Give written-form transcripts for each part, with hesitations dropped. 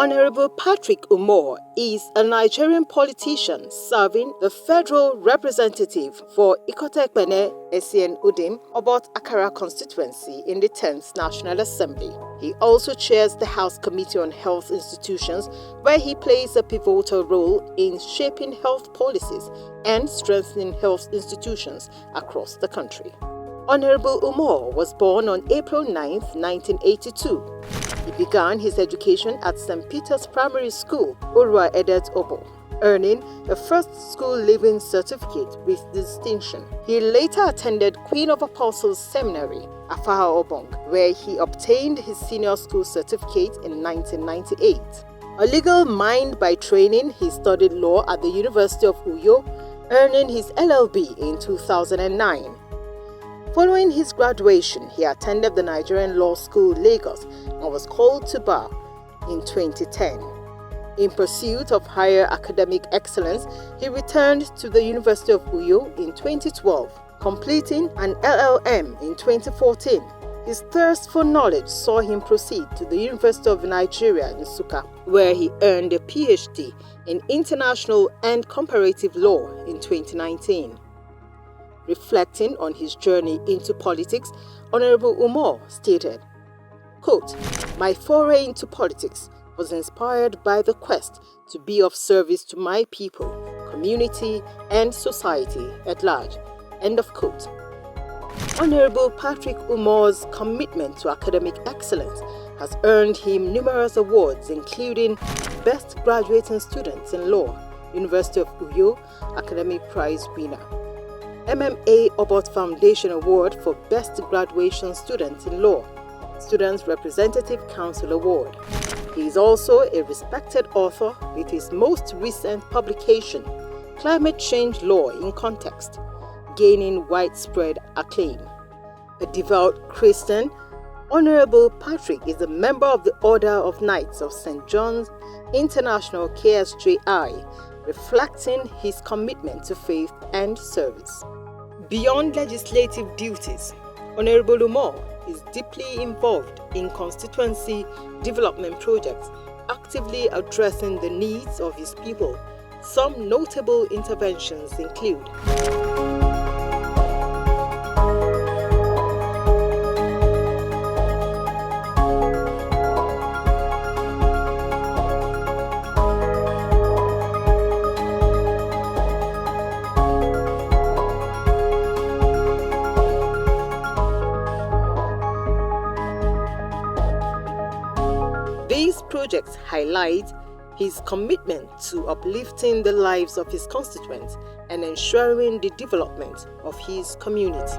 Honorable Patrick Umoh is a Nigerian politician serving the federal representative for Ikot Ekpene, Essien Udim, Obot Akara constituency in the 10th National Assembly. He also chairs the House Committee on Health Institutions, where he plays a pivotal role in shaping health policies and strengthening health institutions across the country. Honorable Umoh was born on April 9, 1982. He began his education at St. Peter's Primary School, Urwa Edet Obo, earning a first school leaving certificate with distinction. He later attended Queen of Apostles Seminary, Afaha Obong, where he obtained his senior school certificate in 1998. A legal mind by training, he studied law at the University of Uyo, earning his LLB in 2009. Following his graduation, he attended the Nigerian Law School, Lagos, and was called to bar in 2010. In pursuit of higher academic excellence, he returned to the University of Uyo in 2012, completing an LLM in 2014. His thirst for knowledge saw him proceed to the University of Nigeria in Nsukka, where he earned a PhD in International and Comparative Law in 2019. Reflecting on his journey into politics, Honorable Umoh stated, quote, "My foray into politics was inspired by the quest to be of service to my people, community, and society at large." End of quote. Honorable Patrick Umoh's commitment to academic excellence has earned him numerous awards, including Best Graduating Student in Law, University of Uyo Academic Prize winner, MMA Obot Foundation Award for Best Graduation Student in Law, Students Representative Council Award. He is also a respected author with his most recent publication, Climate Change Law in Context, gaining widespread acclaim. A devout Christian, Honorable Patrick is a member of the Order of Knights of St. John's International KSJI, reflecting his commitment to faith and service. Beyond legislative duties, Honorable Umoh is deeply involved in constituency development projects, actively addressing the needs of his people. Some notable interventions include These projects highlight his commitment to uplifting the lives of his constituents and ensuring the development of his community.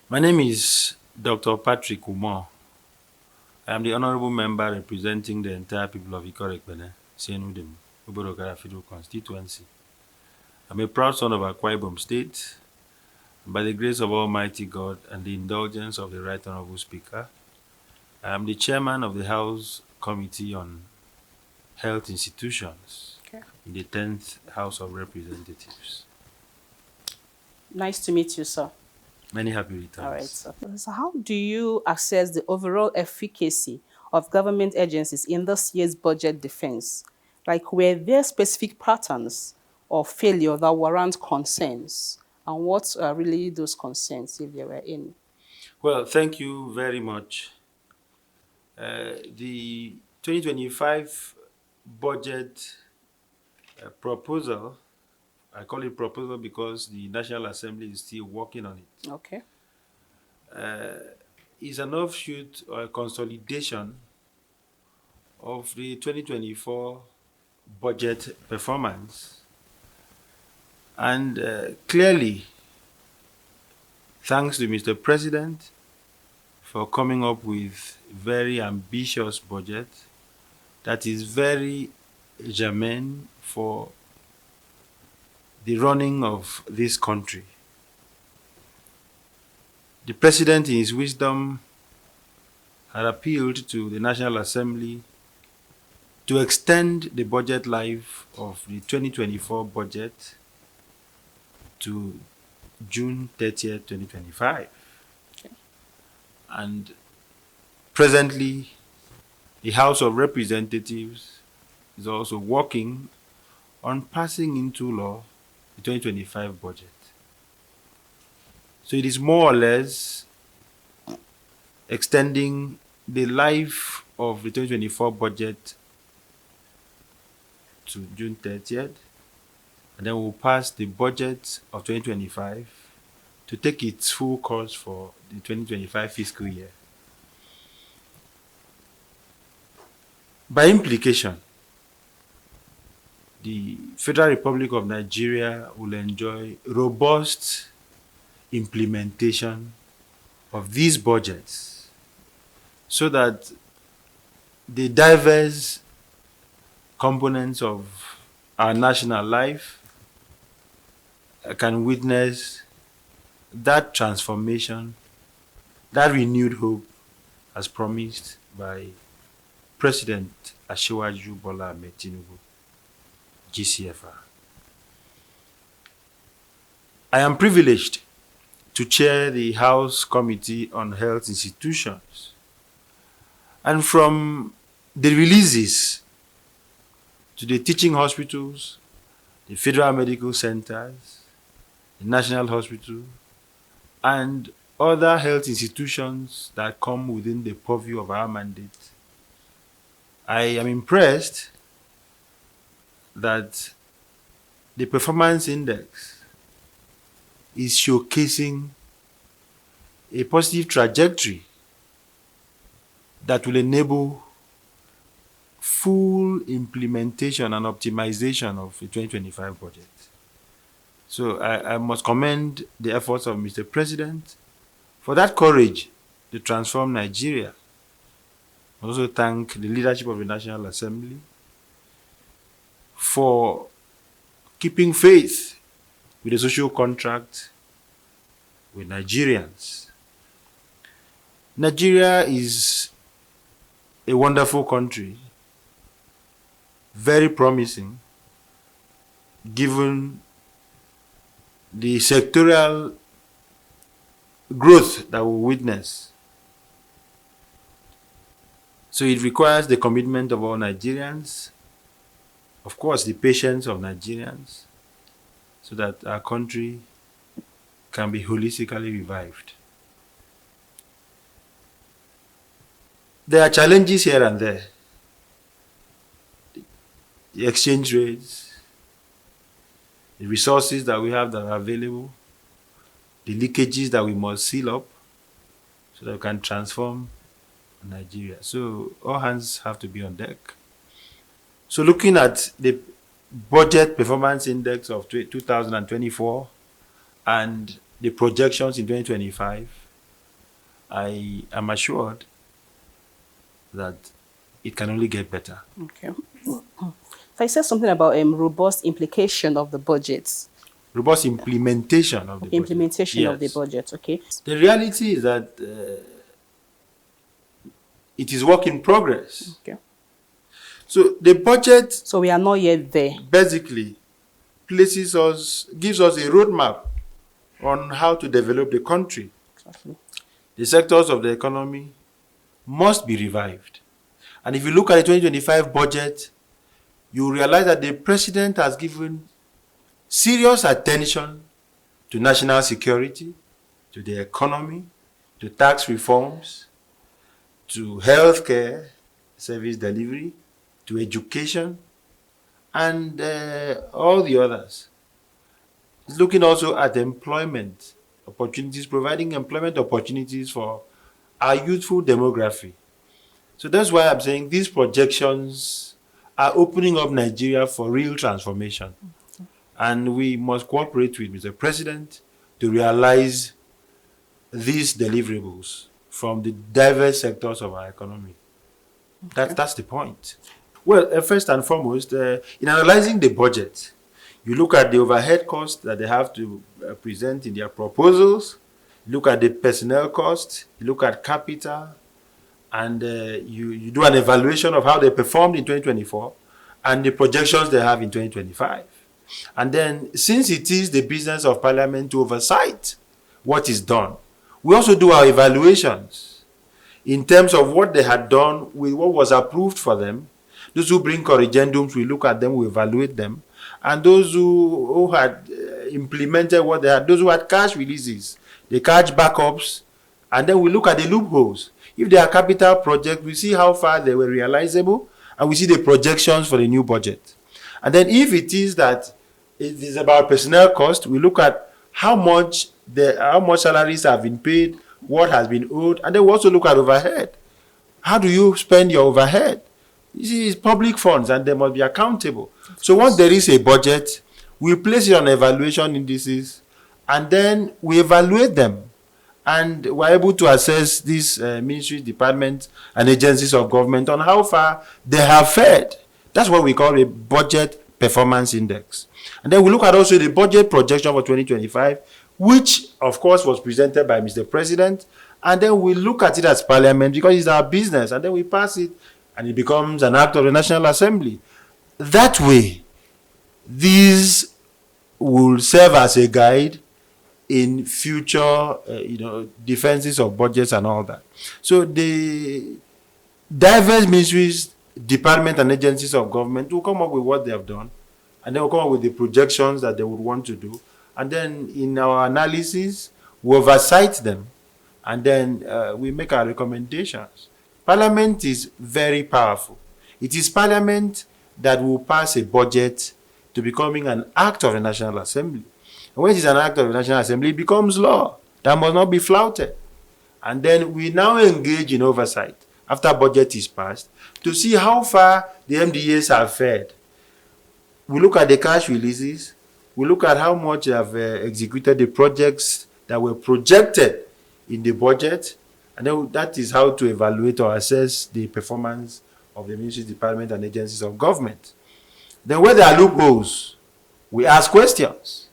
My name is Dr. Patrick Umoh. I am the honorable member representing the entire people of Ikot Ekpene, Essien Udim, Obot Akara Federal Constituency. I'm a proud son of Akwa Ibom State. By the grace of Almighty God and the indulgence of the Right Honorable Speaker, I am the chairman of the House Committee on Health Institutions in the 10th House of Representatives. Nice to meet you, sir. Many happy returns. All right, sir. So how do you assess the overall efficacy of government agencies in this year's budget defense? Like, were there specific patterns of failure that warrant concerns? And what are really those concerns, if there were any? Well, thank you very much. The 2025 budget proposal, I call it proposal because the National Assembly is still working on it. Okay. Is an offshoot or a consolidation of the 2024 budget performance. And clearly, thanks to Mr. President for coming up with a very ambitious budget that is very germane for the running of this country. The President, in his wisdom, had appealed to the National Assembly to extend the budget life of the 2024 budget to June 30th, 2025. And presently, the House of Representatives is also working on passing into law the 2025 budget. So it is more or less extending the life of the 2024 budget to June 30th, and then we'll pass the budget of 2025 to take its full course for the 2025 fiscal year. By implication, the Federal Republic of Nigeria will enjoy robust implementation of these budgets so that the diverse components of our national life can witness that transformation, that renewed hope as promised by President Asiwaju Bola Ahmed Tinubu, GCFR. I am privileged to chair the House Committee on Health Institutions. And from the releases to the teaching hospitals, the federal medical centers, the national hospital, and other health institutions that come within the purview of our mandate, I am impressed that the performance index is showcasing a positive trajectory that will enable full implementation and optimization of the 2025 budget. So I must commend the efforts of Mr. President for that courage to transform Nigeria. I also thank the leadership of the National Assembly for keeping faith with the social contract with Nigerians. Nigeria is a wonderful country, very promising, given the sectorial growth that we witness. So it requires the commitment of all Nigerians, of course, the patience of Nigerians, so that our country can be holistically revived. There are challenges here and there. The exchange rates, the resources that we have that are available, the leakages that we must seal up so that we can transform Nigeria. So all hands have to be on deck. So looking at the budget performance index of 2024 and the projections in 2025, I am assured that it can only get better. Okay. If I said something about robust implication of the budgets. Robust implementation of the budget. Implementation of the budget, okay. The reality is that it is work in progress. Okay. So the budget... So we are not yet there. Basically gives us a roadmap on how to develop the country. Exactly. The sectors of the economy must be revived. And if you look at the 2025 budget, you realize that the president has given serious attention to national security, to the economy, to tax reforms, to healthcare service delivery, to education, and all the others. It's looking also at employment opportunities, providing employment opportunities for our youthful demography. So that's why I'm saying these projections are opening up Nigeria for real transformation. And we must cooperate with Mr. President to realize these deliverables from the diverse sectors of our economy. Okay. That's the point. Well, first and foremost, in analyzing the budget, you look at the overhead costs that they have to present in their proposals, you look at the personnel costs, you look at capital, and you do an evaluation of how they performed in 2024 and the projections they have in 2025. And then, since it is the business of Parliament to oversight what is done, we also do our evaluations in terms of what they had done with what was approved for them. Those who bring corrigendums, we look at them, we evaluate them. And those who had implemented what they had, those who had cash releases, they catch backups, and then we look at the loopholes. If they are capital projects, we see how far they were realizable, and we see the projections for the new budget. And then if it is that it is about personnel cost, we look at how much salaries have been paid, what has been owed, and then we also look at overhead. How do you spend your overhead? You see, it's public funds, and they must be accountable. So once there is a budget, we place it on evaluation indices, and then we evaluate them. And we're able to assess these ministries, departments, and agencies of government on how far they have fared. That's what we call a budget performance index. And then we look at also the budget projection for 2025, which, of course, was presented by Mr. President. And then we look at it as Parliament because it's our business. And then we pass it, and it becomes an act of the National Assembly. That way, these will serve as a guide in future, defenses of budgets and all that. So the diverse ministries, departments, and agencies of government will come up with what they have done, and they will come up with the projections that they would want to do. And then in our analysis, we oversight them, and then we make our recommendations. Parliament is very powerful. It is Parliament that will pass a budget to becoming an act of the National Assembly. And when it is an act of the National Assembly, it becomes law that must not be flouted. And then we now engage in oversight after budget is passed to see how far the MDAs have fared. We look at the cash releases. We look at how much they have executed the projects that were projected in the budget. And then that is how to evaluate or assess the performance of the ministries, departments, and agencies of government. Then where there are loopholes, we ask questions.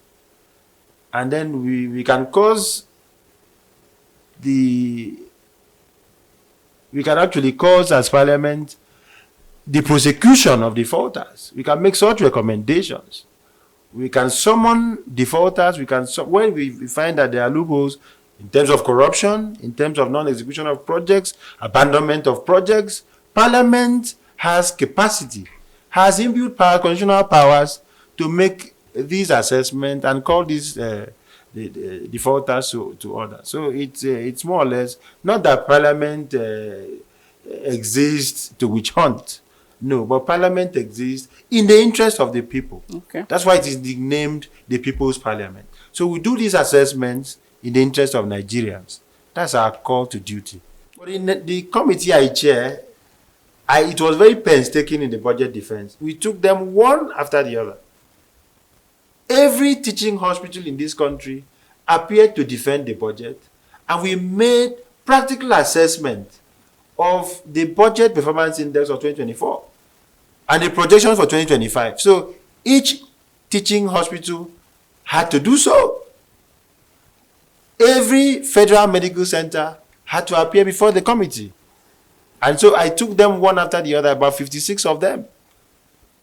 And then we can actually cause as Parliament the prosecution of defaulters. We can make such recommendations. We can summon defaulters. When we find that there are loopholes in terms of corruption, in terms of non-execution of projects, abandonment of projects, Parliament has capacity, has inbuilt constitutional powers to make these assessments and call these the defaulters to order. So it's more or less not that Parliament exists to witch hunt. No, but Parliament exists in the interest of the people. Okay. That's why it is named the People's Parliament. So we do these assessments in the interest of Nigerians. That's our call to duty. But in the committee I chair, it was very painstaking in the budget defense. We took them one after the other. Every teaching hospital in this country appeared to defend the budget, and we made practical assessment of the budget performance index of 2024 and the projections for 2025. So each teaching hospital had to do so. Every federal medical center had to appear before the committee. And so I took them one after the other, about 56 of them.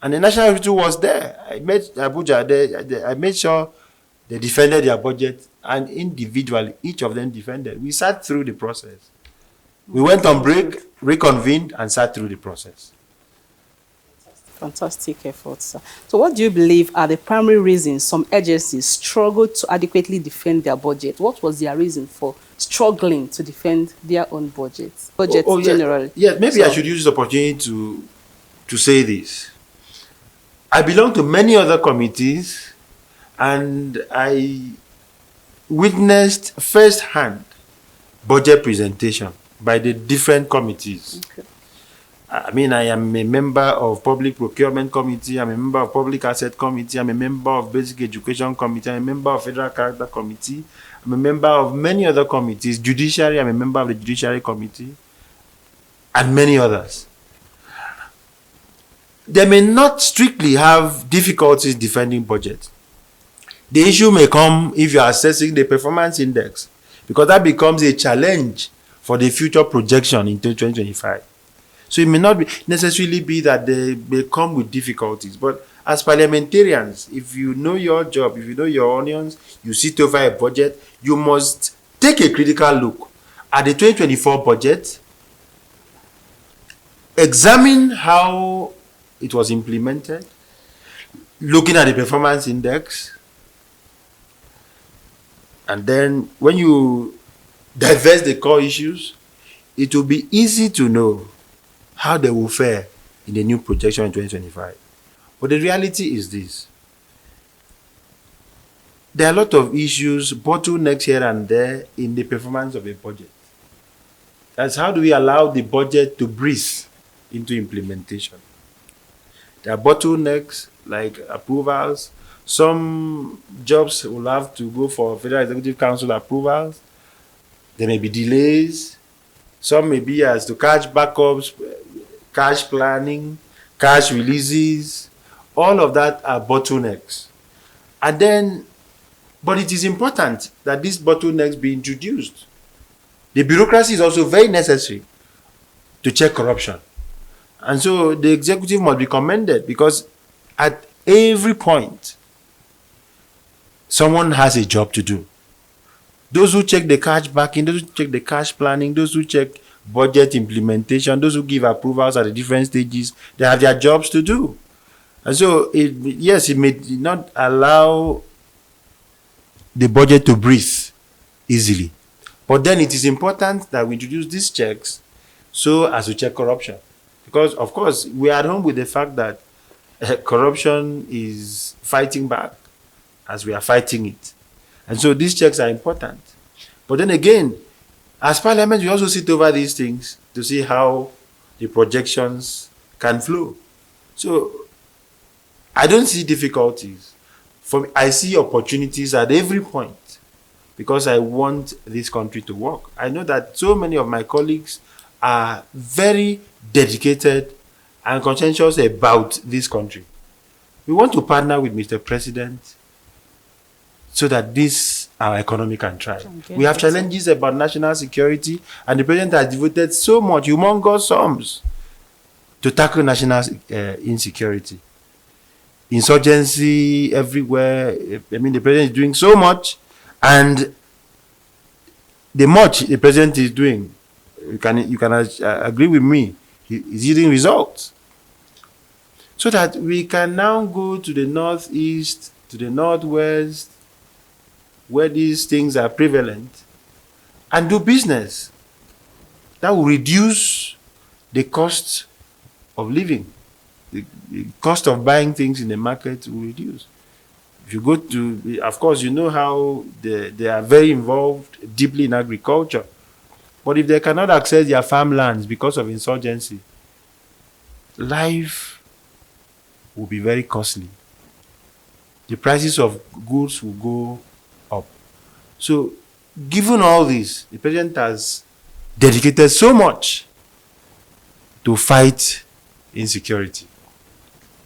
And the National Hospital was there. I met Abuja. I made sure they defended their budget, and individually, each of them defended. We sat through the process. We went on break, reconvened, and sat through the process. Fantastic efforts, sir. So what do you believe are the primary reasons some agencies struggled to adequately defend their budget? What was their reason for struggling to defend their own budgets generally? Yeah, maybe I should use this opportunity to say this. I belong to many other committees, and I witnessed firsthand budget presentation by the different committees. Okay. I mean, I am a member of Public Procurement Committee, I'm a member of Public Asset Committee, I'm a member of Basic Education Committee, I'm a member of Federal Character Committee, I'm a member of many other committees, Judiciary, I'm a member of the Judiciary Committee, and many others. They may not strictly have difficulties defending budget. The issue may come if you are assessing the performance index, because that becomes a challenge for the future projection in 2025. So it may not necessarily be that they may come with difficulties, but As parliamentarians, if you know your job, if you know your onions, you sit over a budget, you must take a critical look at the 2024 budget, examine how it was implemented, looking at the performance index, and then when you divest the core issues, it will be easy to know how they will fare in the new projection in 2025. But the reality is this. There are a lot of issues, bottlenecks here and there in the performance of a budget. That's how do we allow the budget to breathe into implementation. There are bottlenecks like approvals. Some jobs will have to go for Federal Executive Council approvals. There may be delays. Some may be as to cash backups, cash planning, cash releases. All of that are bottlenecks. And then, but it is important that these bottlenecks be introduced. The bureaucracy is also very necessary to check corruption. And so the executive must be commended because at every point, someone has a job to do. Those who check the cash backing, those who check the cash planning, those who check budget implementation, those who give approvals at the different stages, they have their jobs to do. And so, it may not allow the budget to breathe easily. But then it is important that we introduce these checks so as to check corruption. Because, of course, we are at home with the fact that corruption is fighting back as we are fighting it. And so these checks are important. But then again, as Parliament, we also sit over these things to see how the projections can flow. So I don't see difficulties. I see opportunities at every point because I want this country to work. I know that so many of my colleagues are very dedicated and conscientious about this country. We want to partner with Mr. President so that our economy can thrive. Okay, we have challenges about national security, and the president has devoted so much, humongous sums, to tackle national insecurity. Insurgency everywhere. I mean, the president is doing so much, and the much the president is doing, you can agree with me, is yielding results. So that we can now go to the northeast, to the northwest, where these things are prevalent, and do business. That will reduce the cost of living. The cost of buying things in the market will reduce. If you go to, of course, you know how they are very involved deeply in agriculture. But if they cannot access their farmlands because of insurgency, life will be very costly. The prices of goods will go up. So, given all this, the president has dedicated so much to fight insecurity.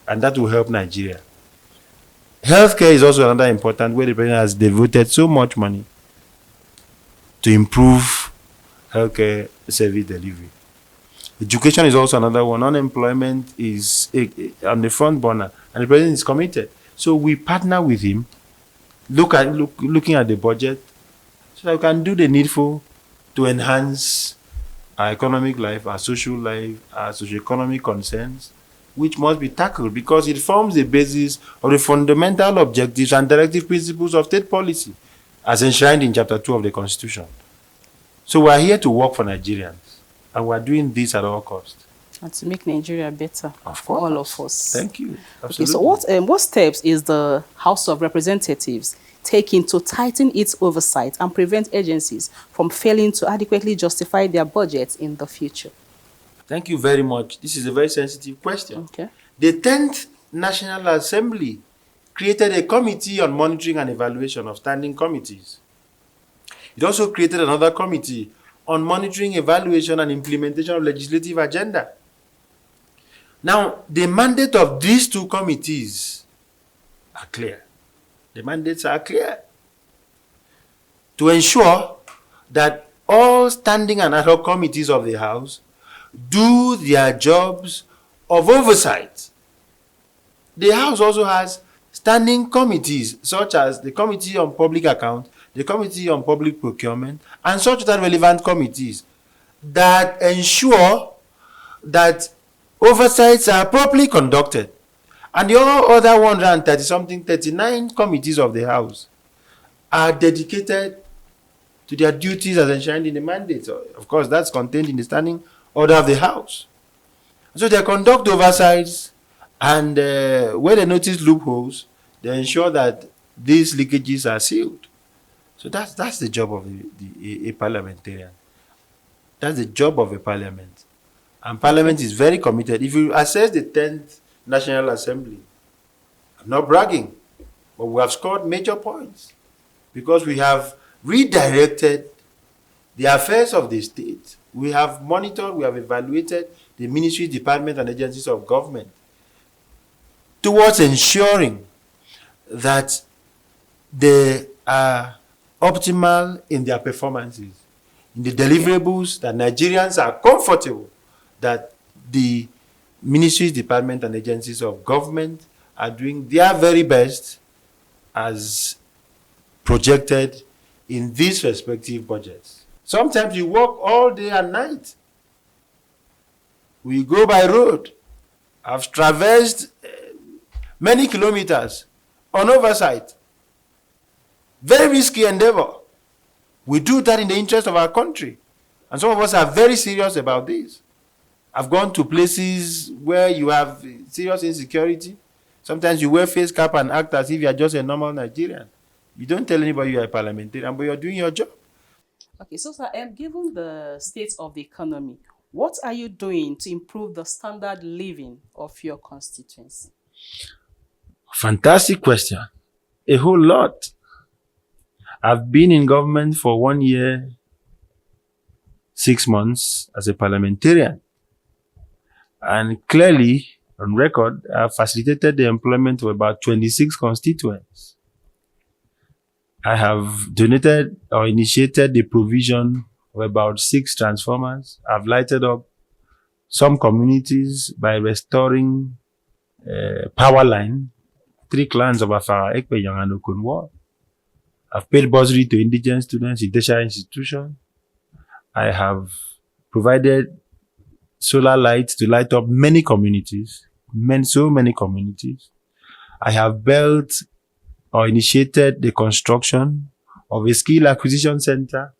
And that will help Nigeria. Healthcare is also another important where the president has devoted so much money to improve healthcare service delivery. Education is also another one. Unemployment is on the front burner, and the president is committed. So we partner with him, looking at the budget, so that we can do the needful to enhance our economic life, our social life, our socio-economic concerns, which must be tackled because it forms the basis of the fundamental objectives and directive principles of state policy, as enshrined in Chapter 2 of the Constitution. So we are here to work for Nigerians, and we are doing this at all costs. And to make Nigeria better for all of us. Thank you. Absolutely. Okay, so what steps is the House of Representatives taking to tighten its oversight and prevent agencies from failing to adequately justify their budgets in the future? Thank you very much. This is a very sensitive question. Okay. The 10th National Assembly created a committee on monitoring and evaluation of standing committees. It also created another committee on monitoring, evaluation, and implementation of legislative agenda. Now, the mandate of these two committees are clear. The mandates are clear. To ensure that all standing and ad hoc committees of the House do their jobs of oversight The House also has standing committees, such as the Committee on Public Account, the Committee on Public Procurement, and such other relevant committees that ensure that oversights are properly conducted. And the other 130 something, 39 committees of the House are dedicated to their duties as enshrined in the mandate. Of course, that's contained in the standing order of the House. So they conduct oversights, and where they notice loopholes, they ensure that these leakages are sealed. So that's the job of a parliamentarian. That's the job of a parliament. And parliament is very committed. If you assess the 10th National Assembly, I'm not bragging, but we have scored major points because we have redirected the affairs of the state. We have monitored, we have evaluated the ministries, departments, and agencies of government towards ensuring that they are optimal in their performances, in the deliverables, that Nigerians are comfortable that the ministries, departments, and agencies of government are doing their very best as projected in these respective budgets. Sometimes you work all day and night. We go by road. I've traversed many kilometers on oversight. Very risky endeavor. We do that in the interest of our country. And some of us are very serious about this. I've gone to places where you have serious insecurity. Sometimes you wear face cap and act as if you are just a normal Nigerian. You don't tell anybody you are a parliamentarian, but you're doing your job. Okay, so sir, given the state of the economy, what are you doing to improve the standard living of your constituency? Fantastic question. A whole lot. I've been in government for 1 year, 6 months as a parliamentarian. And clearly, on record, I've facilitated the employment of about 26 constituents. I have donated or initiated the provision of about 6 transformers. I've lighted up some communities by restoring power line, 3 clans of Ikot Ekpene and Umoh. I've paid bursary to indigent students in tertiary institutions. I have provided solar lights to light up many communities, so many communities. I have built or initiated the construction of a skill acquisition center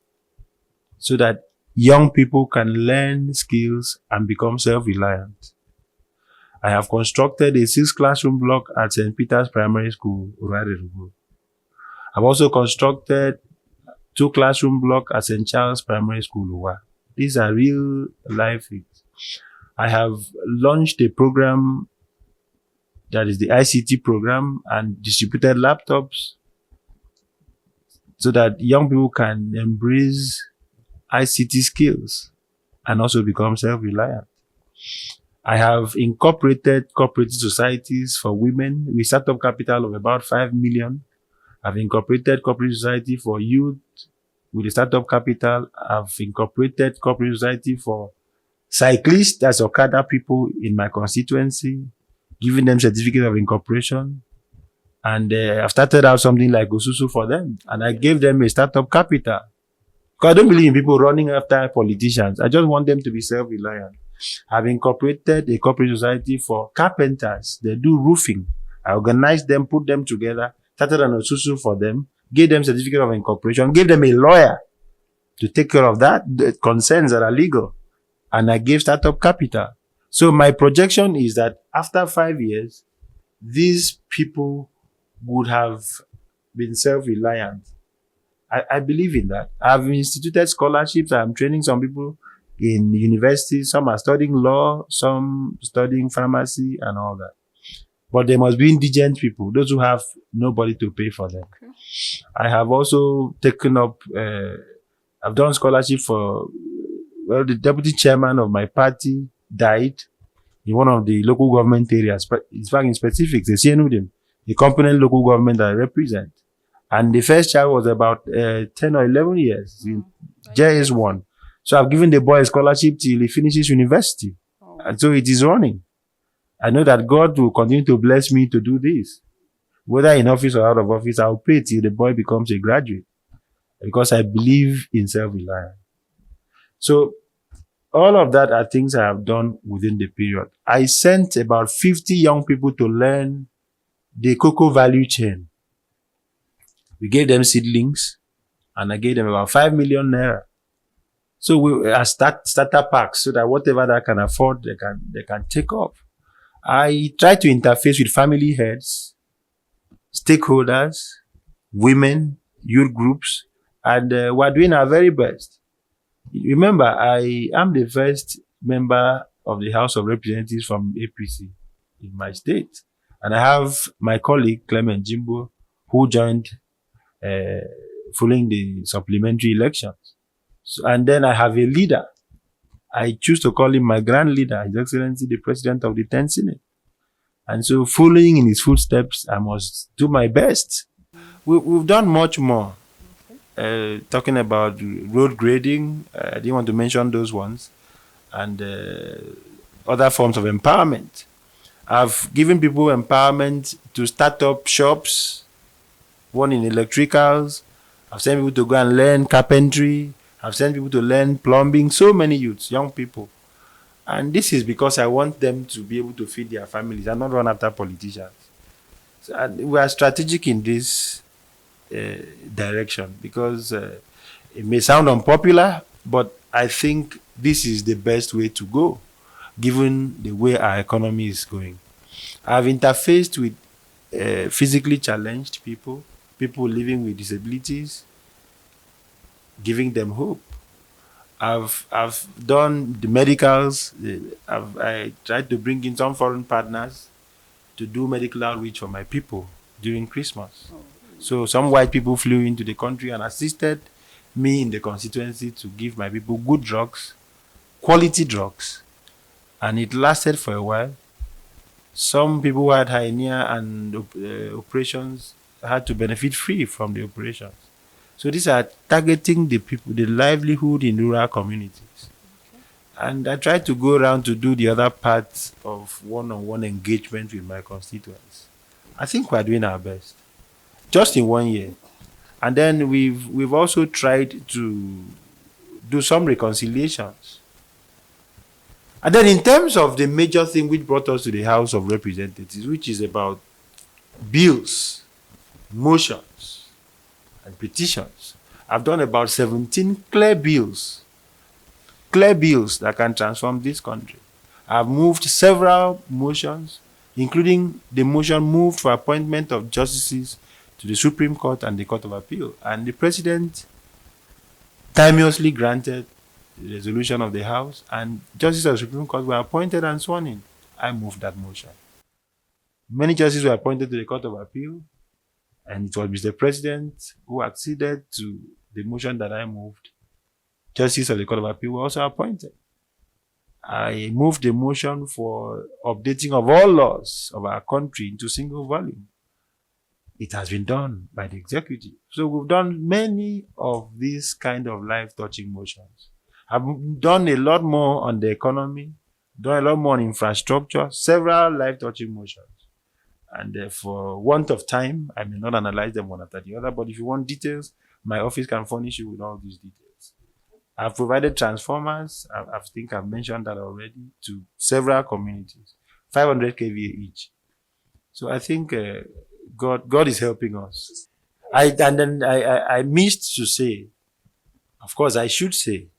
so that young people can learn skills and become self-reliant. I have constructed a 6 classroom block at St. Peter's Primary School, Urare. I've also constructed 2 classroom blocks at St. Charles Primary School, Uwa. These are real life things. I have launched a program that is the ICT program and distributed laptops so that young people can embrace ICT skills and also become self-reliant. I have incorporated cooperative societies for women with startup capital of about 5 million. I've incorporated cooperative society for youth with a startup capital. I've incorporated cooperative society for cyclists, that's Okada people in my constituency, giving them certificate of incorporation. And I've started out something like Osusu for them. And I gave them a startup capital. Because I don't believe in people running after politicians. I just want them to be self-reliant. I've incorporated a cooperative society for carpenters. They do roofing. I organized them, put them together, started an Osusu for them, gave them certificate of incorporation, gave them a lawyer to take care of that, the concerns that are legal. And I gave startup capital. So my projection is that after 5 years, these people would have been self-reliant. I believe in that. I've instituted scholarships. I'm training some people in universities. Some are studying law, some studying pharmacy and all that. But they must be indigent people, those who have nobody to pay for them. Okay. I have also taken up, I've done scholarship for, well, the deputy chairman of my party died in one of the local government areas. In fact, in specifics, Essien Udim, the component local government that I represent. And the first child was about 10 or 11 years in JS1. So I've given the boy a scholarship till he finishes university. And so it is running. I know that God will continue to bless me to do this. Whether in office or out of office, I'll pay till the boy becomes a graduate because I believe in self-reliance. So all of that are things I have done within the period. I sent about 50 young people to learn the cocoa value chain. We gave them seedlings and I gave them about 5 million naira. So we are starter packs so that whatever that can afford, they can take off. I try to interface with family heads, stakeholders, women, youth groups, and we're doing our very best. Remember, I am the first member of the House of Representatives from APC in my state. And I have my colleague, Clement Jimbo, who joined following the supplementary elections. So, and then I have a leader. I choose to call him my grand leader, His Excellency, the President of the 10th Senate. And so following in his footsteps, I must do my best. We've done much more. Talking about road grading, I didn't want to mention those ones, and other forms of empowerment. I've given people empowerment to start up shops, one in electricals. I've sent people to go and learn carpentry. I've sent people to learn plumbing. So many youths, young people. And this is because I want them to be able to feed their families and not run after politicians. So, and we are strategic in this direction because it may sound unpopular, but I think this is the best way to go given the way our economy is going. I've interfaced with physically challenged people, people living with disabilities, giving them hope. I've done the medicals. I tried to bring in some foreign partners to do medical outreach for my people during Christmas. So some white people flew into the country and assisted me in the constituency to give my people good drugs, quality drugs. And it lasted for a while. Some people who had hernia and operations had to benefit free from the operations. So these are targeting the people, the livelihood in rural communities. Okay. And I try to go around to do the other parts of one-on-one engagement with my constituents. I think we're doing our best. Just in 1 year. And then we've also tried to do some reconciliations. And then in terms of the major thing which brought us to the House of Representatives, which is about bills, motions, and petitions, I've done about 17 clear bills that can transform this country. I've moved several motions, including the motion moved for appointment of justices to the Supreme Court and the Court of Appeal. And the President timeously granted the resolution of the House, and justices of the Supreme Court were appointed and sworn in. I moved that motion. Many justices were appointed to the Court of Appeal, and it was Mr. President who acceded to the motion that I moved. Justices of the Court of Appeal were also appointed. I moved the motion for updating of all laws of our country into single volume. It has been done by the executive. So we've done many of these kind of life-touching motions. I've done a lot more on the economy, done a lot more on infrastructure, several life-touching motions. And for want of time, I may not analyze them one after the other, but if you want details, my office can furnish you with all these details. I've provided transformers, I think I've mentioned that already, to several communities, 500 kVA each. So I think God is helping us. I missed to say, of course I should say,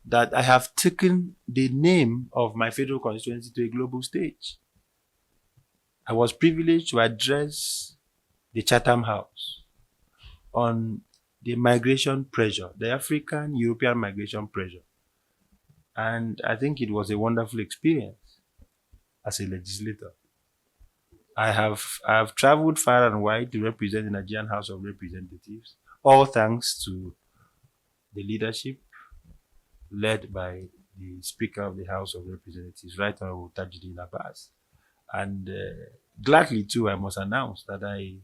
that I have taken the name of my federal constituency to a global stage. I was privileged to address the Chatham House on the migration pressure, the African-European migration pressure. And I think it was a wonderful experience as a legislator. I have traveled far and wide to represent the Nigerian House of Representatives, all thanks to the leadership led by the Speaker of the House of Representatives, Right Honorable Tajuddin Abbas. And gladly too, I must announce that I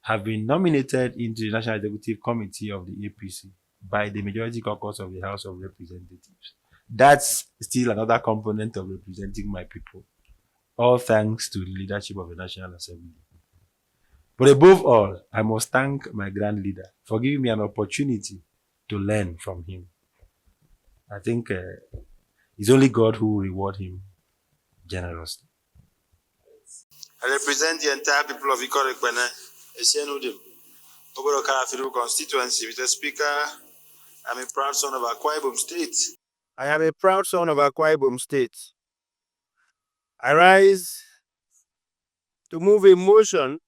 have been nominated into the National Executive Committee of the APC by the Majority Caucus of the House of Representatives. That's still another component of representing my people. all thanks to the leadership of the National Assembly. But above all, I must thank my grand leader for giving me an opportunity to learn from him. I think it's only God who will reward him generously. I represent the entire people of Ikot Ekpene, Essien Udim, Obot Akara constituency. Mr. Speaker, I'm a proud son of Akwa Ibom State. I am a proud son of Akwa Ibom State. I rise to move a motion